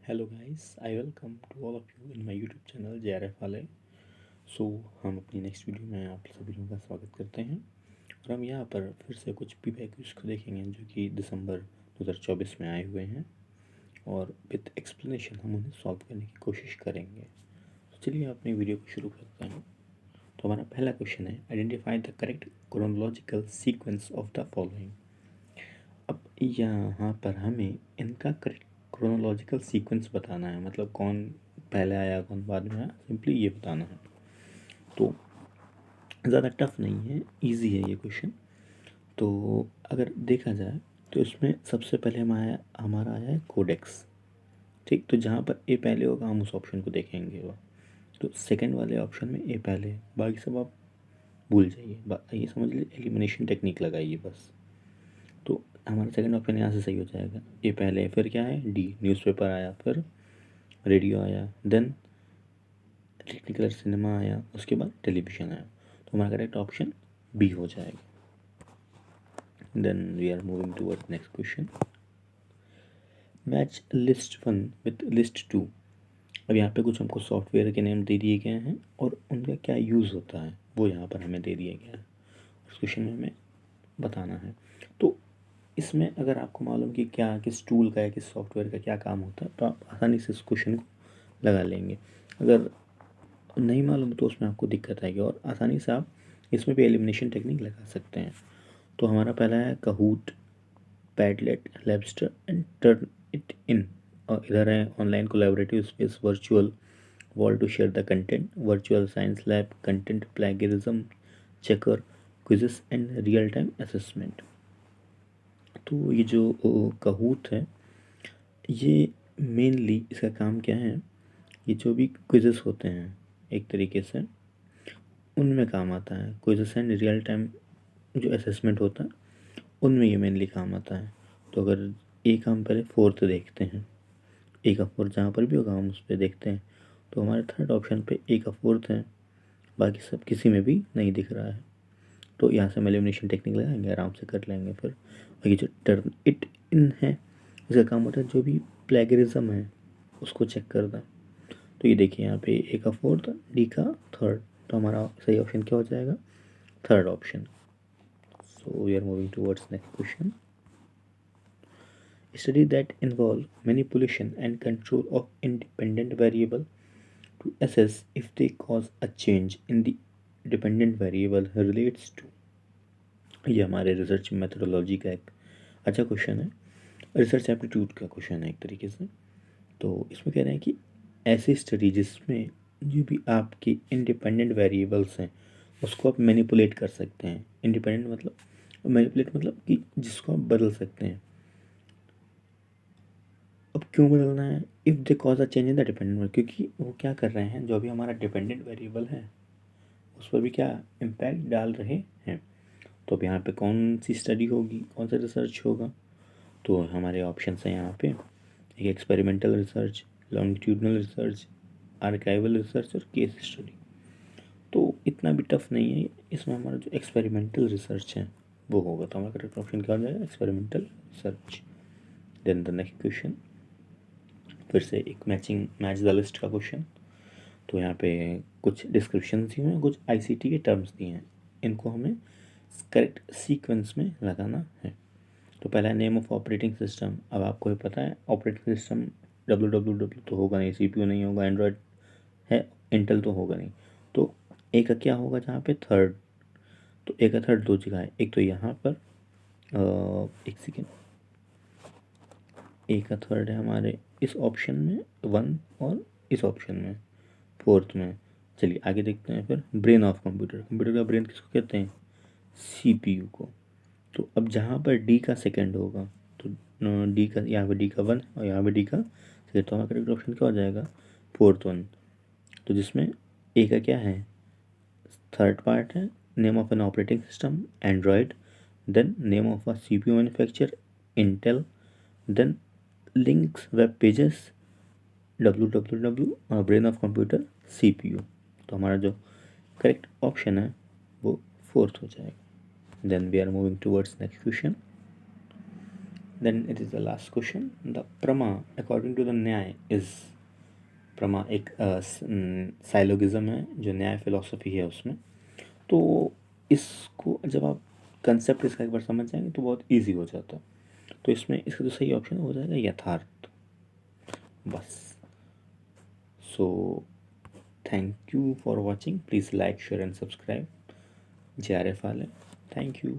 Hello guys, I welcome to all of you in my YouTube channel JRF वाले। सो हम अपनी next video में आप सभी लोगों का स्वागत करते हैं और हम यहाँ पर फिर से कुछ PYQs को देखेंगे जो कि दिसंबर 2024 में आए हुए हैं और विद एक्सप्लेनेशन हम उन्हें सॉल्व करने की कोशिश करेंगे। तो चलिए अपनी वीडियो को शुरू करते हैं। तो हमारा पहला क्वेश्चन है, identify the correct chronological sequence of the following. अब यहाँ पर हमें इनका करेक्ट क्रोनोलॉजिकल सीक्वेंस बताना है, मतलब कौन पहले आया कौन बाद में आया, सिंपली ये बताना है। तो ज़्यादा टफ नहीं है, इजी है ये क्वेश्चन। तो अगर देखा जाए तो इसमें सबसे पहले हमारा आया है कोडेक्स। ठीक, तो जहाँ पर ए पहले होगा हम उस ऑप्शन को देखेंगे। वो तो सेकंड वाले ऑप्शन में ए पहले है, बाकी सब आप भूल जाइए, ये समझ लीजिए एलिमिनेशन टेक्निक लगाइए बस। तो हमारा सेकंड ऑप्शन यहाँ से सही हो जाएगा, ए पहले, फिर क्या है डी, न्यूज़पेपर आया, फिर रेडियो आया, देन टेक्निकल सिनेमा आया, उसके बाद टेलीविज़न आया। तो हमारा करेक्ट ऑप्शन बी हो जाएगा। Then we are moving toward next question, match list 1 with list 2। अब यहाँ पे कुछ हमको सॉफ्टवेयर के नेम दे दिए गए हैं और उनका क्या यूज़ होता है वो यहाँ पर हमें दे दिया गया है, उस क्वेश्चन में हमें बताना है। तो इसमें अगर आपको मालूम कि क्या किस टूल का या किस सॉफ्टवेयर का क्या काम होता है तो आप आसानी से इस क्वेश्चन को लगा लेंगे। अगर नहीं मालूम तो उसमें आपको दिक्कत आएगी और आसानी से आप इसमें भी एलिमिनेशन टेक्निक लगा सकते हैं। तो हमारा पहला है Kahoot, Padlet, Labster and turn it in. और इधर है online collaborative space, virtual wall to share the content, virtual science lab, content plagiarism checker, quizzes and real time assessment. तो ये जो कहूट है, ये मेनली इसका काम क्या है, ये जो भी क्विजेस होते हैं एक तरीके से उनमें काम आता है। क्विजेस एंड रियल टाइम जो असेसमेंट होता है उनमें ये मेनली काम आता है। तो अगर एक हम पहले फोर्थ देखते हैं, ए का फोर्थ जहाँ पर भी होगा हम उस पर देखते हैं, तो हमारे थर्ड ऑप्शन पे ए का फोर्थ है, बाकी सब किसी में भी नहीं दिख रहा है। तो यहाँ से हम एलिमिनेशन टेक्निक लगाएंगे, आराम से कर लेंगे। फिर बाकी जो टर्न इट इन है, इसका काम होता है जो भी प्लेगरिज्म है उसको चेक करना। तो ये देखिए यहाँ पे ए का फोर्थ, डी का थर्ड, तो हमारा सही ऑप्शन क्या हो जाएगा, third option. So we are moving towards next question, study that involve manipulation and control of independent variable to assess if they cause a change in the dependent variable relates to। ये हमारे research methodology का एक अच्छा question है, research aptitude का question है एक तरीके से। तो इसमें कह रहे हैं कि ऐसी स्टडी जिसमें जो भी आपके इंडिपेंडेंट वेरिएबल्स हैं उसको आप मैनिपुलेट कर सकते हैं। इंडिपेंडेंट मतलब, मैनिपुलेट मतलब कि जिसको आप बदल सकते हैं। अब क्यों बदलना है, if they cause a change in the dependent, क्योंकि वो क्या कर रहे हैं, जो भी हमारा डिपेंडेंट वेरिएबल है उस पर भी क्या इम्पैक्ट डाल रहे हैं। तो अब यहाँ पे कौन सी स्टडी होगी, कौन सा रिसर्च होगा, तो हमारे ऑप्शन हैं यहाँ पे, एक experimental research, longitudinal research, archival research और केस स्टडी। तो इतना भी टफ नहीं है, इसमें हमारा जो एक्सपेरिमेंटल रिसर्च है वो होगा। तो हमारा करेक्ट ऑप्शन क्या हो जाएगा, experimental research. Then the next question, फिर से एक मैच द लिस्ट का क्वेश्चन। तो यहाँ पे कुछ डिस्क्रिप्शन दिए हुए हैं, कुछ ICT के टर्म्स दिए हैं, इनको हमें करेक्ट सीक्वेंस में लगाना है। तो पहला है नेम ऑफ ऑपरेटिंग सिस्टम। अब आपको ये पता है ऑपरेटिंग सिस्टम WWW तो होगा नहीं, CPU नहीं होगा, एंड्रॉयड है, इंटेल तो होगा नहीं। तो ए का क्या होगा जहाँ पे थर्ड, तो ए का थर्ड दो जगह है, एक तो यहाँ पर एक सेकेंड, ए का थर्ड है हमारे इस ऑप्शन में 1 और इस ऑप्शन में फोर्थ में। चलिए आगे देखते हैं। फिर ब्रेन ऑफ कंप्यूटर, कंप्यूटर का ब्रेन किसको कहते हैं, CPU को। तो अब जहाँ पर डी का सेकंड होगा, तो डी का, यहाँ पे डी का 1 और यहाँ पे डी का सेकंड, तो हमारा करेक्ट ऑप्शन क्या हो जाएगा, फोर्थ वन। तो जिसमें ए का क्या है, थर्ड पार्ट है, name of an operating system Android, then name of a CPU manufacture Intel, then links web pages WWW और ब्रेन ऑफ कंप्यूटर CPU। तो हमारा जो करेक्ट ऑप्शन है वो फोर्थ हो जाएगा। Then we are moving towards next question, then it is the last question, the prama according to the Nyaya is, prama एक साइलोगिज्म है जो न्याय फिलोसफी है उसमें। तो इसको जब आप कंसेप्ट इसका एक बार समझ जाएंगे तो बहुत इजी हो जाता है। तो इसमें इसका जो सही ऑप्शन हो जाएगा यथार्थ, बस। So thank you for watching, please like share and subscribe. JRF वाले, थैंक यू।